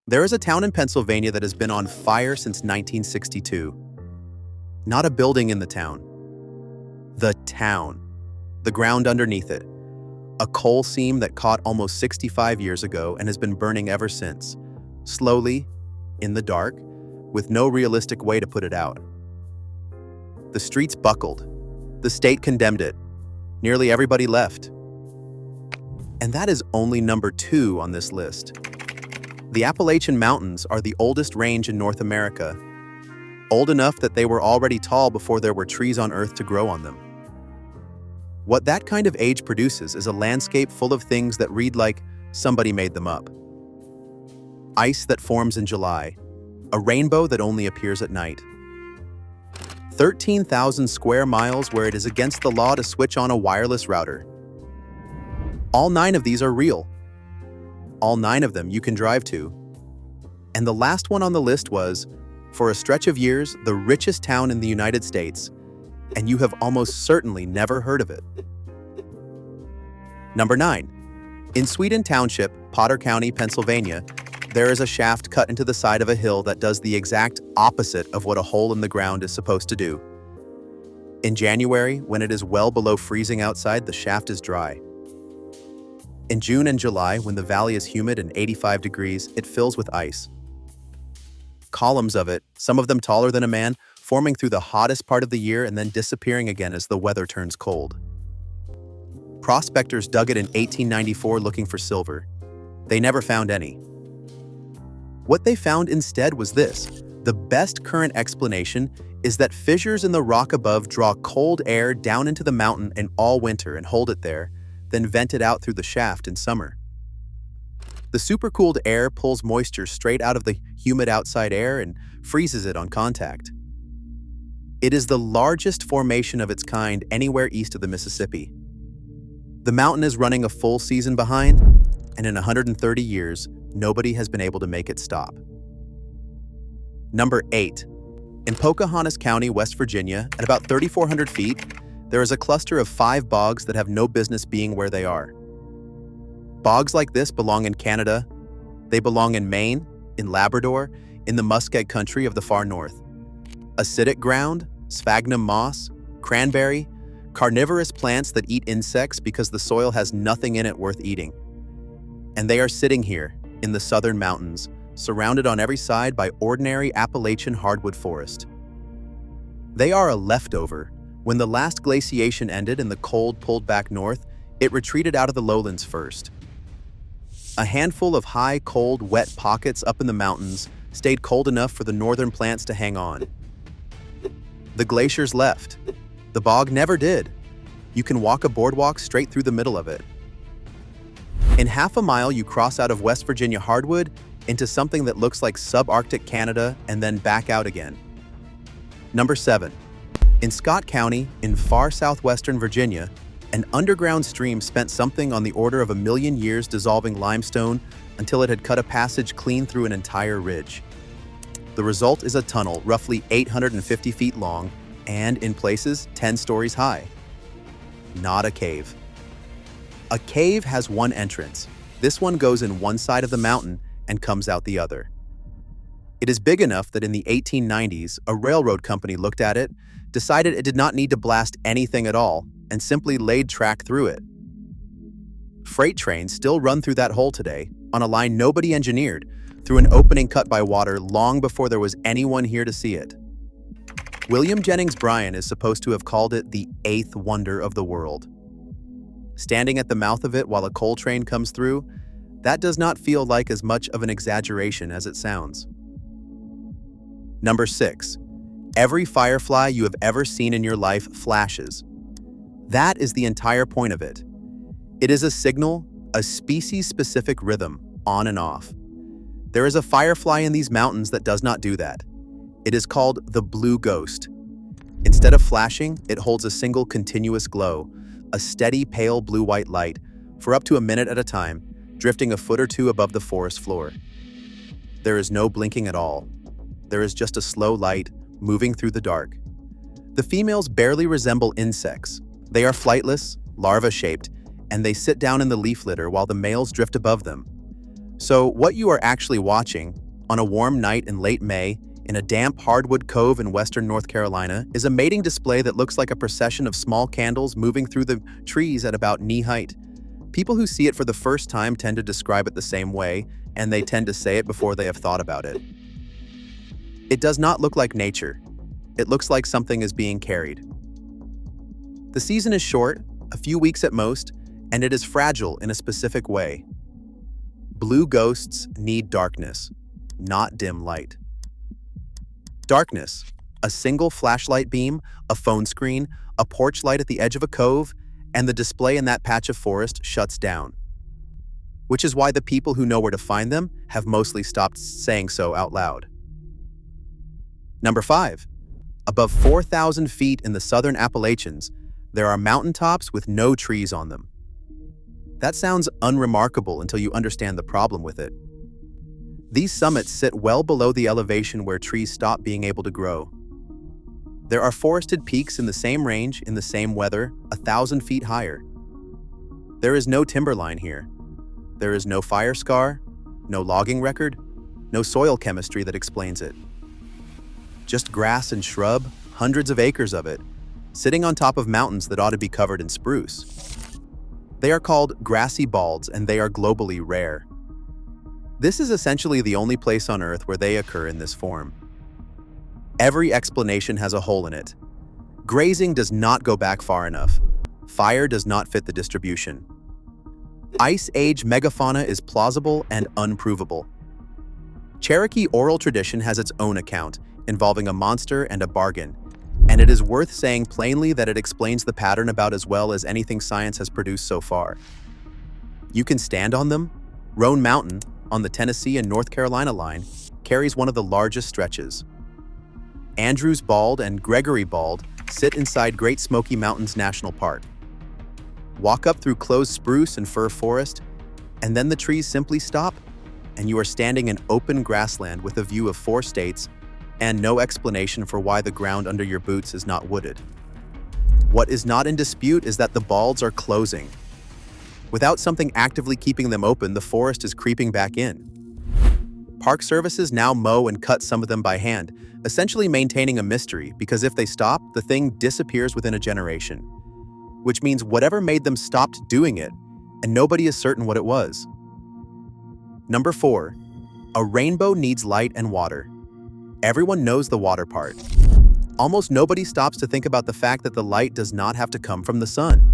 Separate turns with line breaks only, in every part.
There is a town in Pennsylvania that has been on fire since 1962. Not a building in the town. The town. The ground underneath it. A coal seam that caught almost 65 years ago and has been burning ever since. Slowly, in the dark, with no realistic way to put it out. The streets buckled. The state condemned it. Nearly everybody left. And that is only number 2 on this list. The Appalachian Mountains are the oldest range in North America, old enough that they were already tall before there were trees on Earth to grow on them. What that kind of age produces is a landscape full of things that read like somebody made them up. Ice that forms in July, a rainbow that only appears at night. 13,000 square miles where it is against the law to switch on a wireless router. All 9 of these are real. All 9 of them you can drive to. And the last one on the list was, for a stretch of years, the richest town in the United States, and you have almost certainly never heard of it. Number 9. In Sweden Township, Potter County, Pennsylvania, there is a shaft cut into the side of a hill that does the exact opposite of what a hole in the ground is supposed to do. In January, when it is well below freezing outside, the shaft is dry. In June and July, when the valley is humid and 85 degrees, it fills with ice. Columns of it, some of them taller than a man, forming through the hottest part of the year and then disappearing again as the weather turns cold. Prospectors dug it in 1894 looking for silver. They never found any. What they found instead was this. The best current explanation is that fissures in the rock above draw cold air down into the mountain in all winter and hold it there, then vent it out through the shaft in summer. The supercooled air pulls moisture straight out of the humid outside air and freezes it on contact. It is the largest formation of its kind anywhere east of the Mississippi. The mountain is running a full season behind, and in 130 years, nobody has been able to make it stop. Number 8. In Pocahontas County, West Virginia, at about 3,400 feet, there is a cluster of 5 bogs that have no business being where they are. Bogs like this belong in Canada. They belong in Maine, in Labrador, in the muskeg country of the far north. Acidic ground, sphagnum moss, cranberry, carnivorous plants that eat insects because the soil has nothing in it worth eating. And they are sitting here, in the southern mountains, surrounded on every side by ordinary Appalachian hardwood forest. They are a leftover. When the last glaciation ended and the cold pulled back north, it retreated out of the lowlands first. A handful of high, cold, wet pockets up in the mountains stayed cold enough for the northern plants to hang on. The glaciers left. The bog never did. You can walk a boardwalk straight through the middle of it. In half a mile, you cross out of West Virginia hardwood into something that looks like subarctic Canada and then back out again. Number 7. In Scott County, in far southwestern Virginia, an underground stream spent something on the order of 1 million years dissolving limestone until it had cut a passage clean through an entire ridge. The result is a tunnel roughly 850 feet long and, in places, 10 stories high. Not a cave. A cave has one entrance. This one goes in one side of the mountain and comes out the other. It is big enough that in the 1890s, a railroad company looked at it, decided it did not need to blast anything at all, and simply laid track through it. Freight trains still run through that hole today, on a line nobody engineered, through an opening cut by water long before there was anyone here to see it. William Jennings Bryan is supposed to have called it the 8th wonder of the world. Standing at the mouth of it while a coal train comes through, that does not feel like as much of an exaggeration as it sounds. Number 6. Every firefly you have ever seen in your life flashes. That is the entire point of it. It is a signal, a species-specific rhythm, on and off. There is a firefly in these mountains that does not do that. It is called the blue ghost. Instead of flashing, it holds a single continuous glow, a steady pale blue-white light, for up to a minute at a time, drifting a foot or two above the forest floor. There is no blinking at all. There is just a slow light, moving through the dark. The females barely resemble insects. They are flightless, larva-shaped, and they sit down in the leaf litter while the males drift above them. So what you are actually watching, on a warm night in late May, in a damp hardwood cove in western North Carolina, is a mating display that looks like a procession of small candles moving through the trees at about knee height. People who see it for the first time tend to describe it the same way, and they tend to say it before they have thought about it. It does not look like nature. It looks like something is being carried. The season is short, a few weeks at most, and it is fragile in a specific way. Blue ghosts need darkness, not dim light. Darkness, a single flashlight beam, a phone screen, a porch light at the edge of a cove, and the display in that patch of forest shuts down. Which is why the people who know where to find them have mostly stopped saying so out loud. Number 5. Above 4,000 feet in the southern Appalachians, there are mountaintops with no trees on them. That sounds unremarkable until you understand the problem with it. These summits sit well below the elevation where trees stop being able to grow. There are forested peaks in the same range, in the same weather, 1,000 feet higher. There is no timberline here. There is no fire scar, no logging record, no soil chemistry that explains it. Just grass and shrub, hundreds of acres of it, sitting on top of mountains that ought to be covered in spruce. They are called grassy balds, and they are globally rare. This is essentially the only place on Earth where they occur in this form. Every explanation has a hole in it. Grazing does not go back far enough. Fire does not fit the distribution. Ice Age megafauna is plausible and unprovable. Cherokee oral tradition has its own account, involving a monster and a bargain, and it is worth saying plainly that it explains the pattern about as well as anything science has produced so far. You can stand on them. Roan Mountain, on the Tennessee and North Carolina line, carries one of the largest stretches. Andrews Bald and Gregory Bald sit inside Great Smoky Mountains National Park. Walk up through closed spruce and fir forest, and then the trees simply stop, and you are standing in open grassland with a view of 4 states and no explanation for why the ground under your boots is not wooded. What is not in dispute is that the balds are closing. Without something actively keeping them open, the forest is creeping back in. Park services now mow and cut some of them by hand, essentially maintaining a mystery, because if they stop, the thing disappears within a generation. Which means whatever made them stopped doing it, and nobody is certain what it was. Number 4. A rainbow needs light and water. Everyone knows the water part. Almost nobody stops to think about the fact that the light does not have to come from the sun.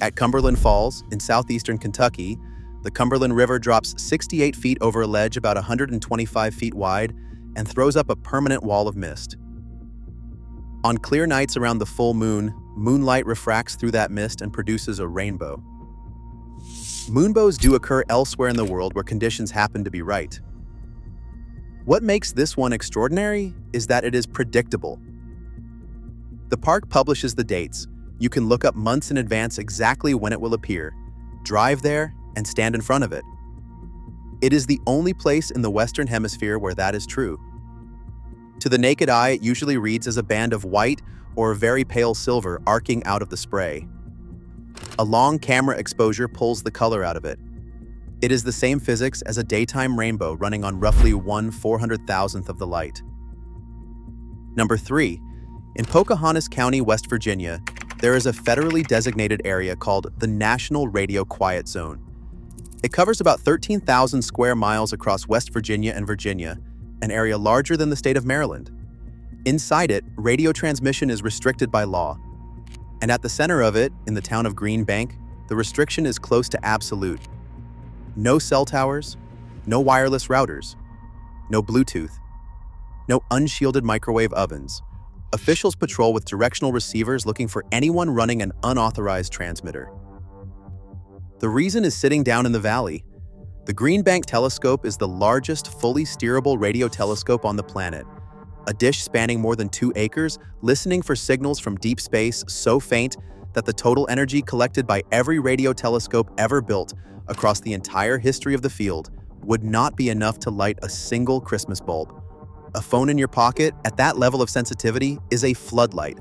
At Cumberland Falls, in southeastern Kentucky, the Cumberland River drops 68 feet over a ledge about 125 feet wide and throws up a permanent wall of mist. On clear nights around the full moon, moonlight refracts through that mist and produces a rainbow. Moonbows do occur elsewhere in the world where conditions happen to be right. What makes this one extraordinary is that it is predictable. The park publishes the dates. You can look up months in advance exactly when it will appear, drive there, and stand in front of it. It is the only place in the Western Hemisphere where that is true. To the naked eye, it usually reads as a band of white or very pale silver arcing out of the spray. A long camera exposure pulls the color out of it. It is the same physics as a daytime rainbow running on roughly 1/400,000th of the light. Number 3. In Pocahontas County, West Virginia, there is a federally designated area called the National Radio Quiet Zone. It covers about 13,000 square miles across West Virginia and Virginia, an area larger than the state of Maryland. Inside it, radio transmission is restricted by law. And at the center of it, in the town of Green Bank, the restriction is close to absolute. No cell towers, no wireless routers, no Bluetooth, no unshielded microwave ovens. Officials patrol with directional receivers looking for anyone running an unauthorized transmitter. The reason is sitting down in the valley. The Green Bank Telescope is the largest fully steerable radio telescope on the planet. A dish spanning more than 2 acres, listening for signals from deep space so faint that the total energy collected by every radio telescope ever built across the entire history of the field would not be enough to light a single Christmas bulb. A phone in your pocket, at that level of sensitivity, is a floodlight.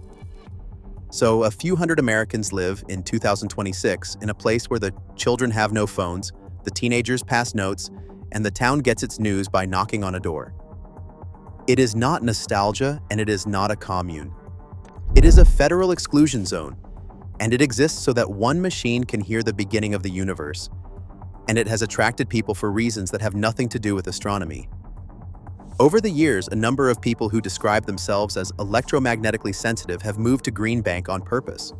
So a few hundred Americans live in 2026 in a place where the children have no phones, the teenagers pass notes, and the town gets its news by knocking on a door. It is not nostalgia, and it is not a commune. It is a federal exclusion zone, and it exists so that one machine can hear the beginning of the universe, and it has attracted people for reasons that have nothing to do with astronomy. Over the years, a number of people who describe themselves as electromagnetically sensitive have moved to Green Bank on purpose.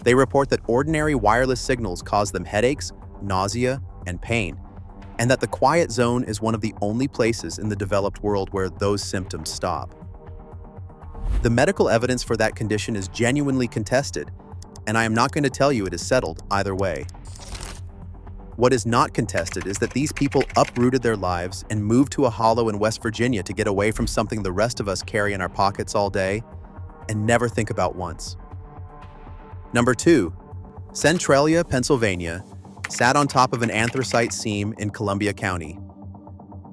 They report that ordinary wireless signals cause them headaches, nausea, and pain, and that the quiet zone is one of the only places in the developed world where those symptoms stop. The medical evidence for that condition is genuinely contested, and I am not going to tell you it is settled either way. What is not contested is that these people uprooted their lives and moved to a hollow in West Virginia to get away from something the rest of us carry in our pockets all day and never think about once. Number 2, Centralia, Pennsylvania, sat on top of an anthracite seam in Columbia County.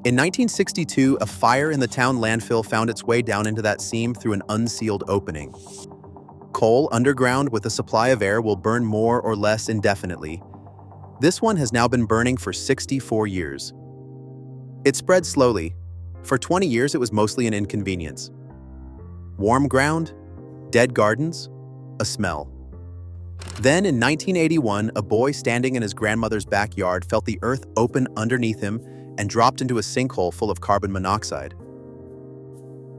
In 1962, a fire in the town landfill found its way down into that seam through an unsealed opening. Coal underground with a supply of air will burn more or less indefinitely. This one has now been burning for 64 years. It spread slowly. For 20 years, it was mostly an inconvenience. Warm ground, dead gardens, a smell. Then in 1981, a boy standing in his grandmother's backyard felt the earth open underneath him and dropped into a sinkhole full of carbon monoxide.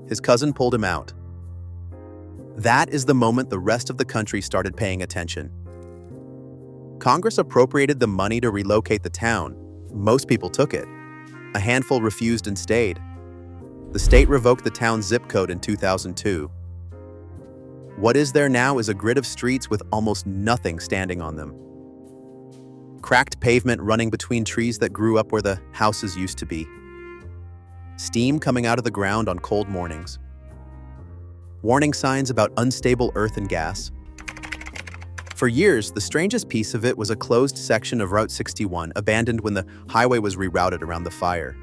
His cousin pulled him out. That is the moment the rest of the country started paying attention. Congress appropriated the money to relocate the town. Most people took it. A handful refused and stayed. The state revoked the town's zip code in 2002. What is there now is a grid of streets with almost nothing standing on them. Cracked pavement running between trees that grew up where the houses used to be. Steam coming out of the ground on cold mornings. Warning signs about unstable earth and gas. For years, the strangest piece of it was a closed section of Route 61, abandoned when the highway was rerouted around the fire.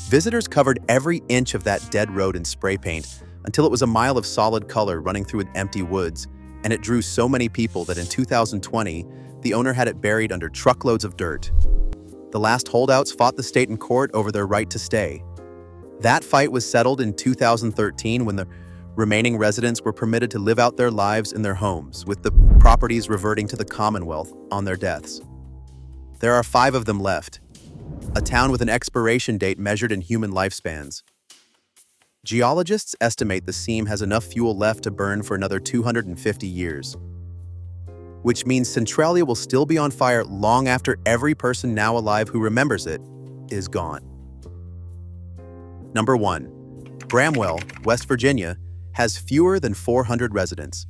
Visitors covered every inch of that dead road in spray paint until it was a mile of solid color running through an empty woods, and it drew so many people that in 2020, the owner had it buried under truckloads of dirt. The last holdouts fought the state in court over their right to stay. That fight was settled in 2013 when the remaining residents were permitted to live out their lives in their homes, with the properties reverting to the Commonwealth on their deaths. There are 5 of them left, a town with an expiration date measured in human lifespans. Geologists estimate the seam has enough fuel left to burn for another 250 years, which means Centralia will still be on fire long after every person now alive who remembers it is gone. Number 1. Bramwell, West Virginia, has fewer than 400 residents.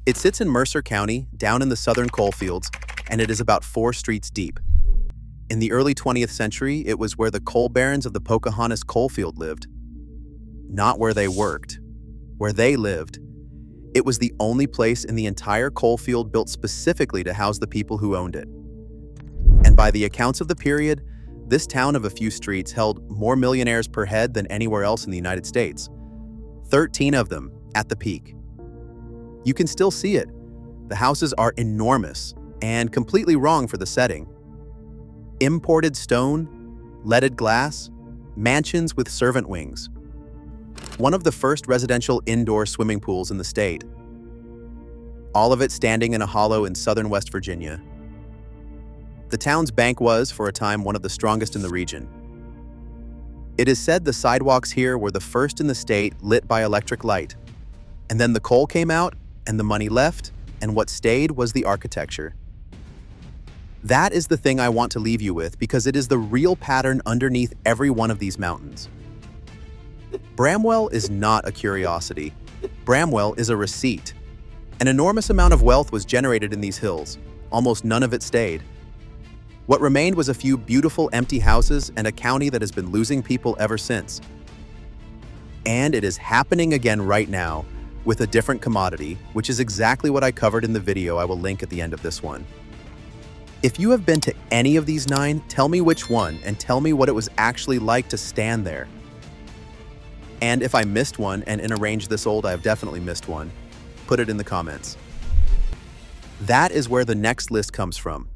It sits in Mercer County, down in the southern coalfields, and it is about 4 streets deep. In the early 20th century, it was where the coal barons of the Pocahontas coalfield lived. Not where they worked, where they lived. It was the only place in the entire coalfield built specifically to house the people who owned it. And by the accounts of the period, this town of a few streets held more millionaires per head than anywhere else in the United States. 13 of them at the peak. You can still see it. The houses are enormous and completely wrong for the setting. Imported stone, leaded glass, mansions with servant wings. One of the first residential indoor swimming pools in the state. All of it standing in a hollow in southern West Virginia. The town's bank was, for a time, one of the strongest in the region. It is said the sidewalks here were the first in the state lit by electric light. And then the coal came out, and the money left, and what stayed was the architecture. That is the thing I want to leave you with because it is the real pattern underneath every one of these mountains. Bramwell is not a curiosity. Bramwell is a receipt. An enormous amount of wealth was generated in these hills. Almost none of it stayed. What remained was a few beautiful empty houses and a county that has been losing people ever since. And it is happening again right now with a different commodity, which is exactly what I covered in the video I will link at the end of this one. If you have been to any of these 9, tell me which one and tell me what it was actually like to stand there. And if I missed one, and in a range this old I have definitely missed one, put it in the comments. That is where the next list comes from.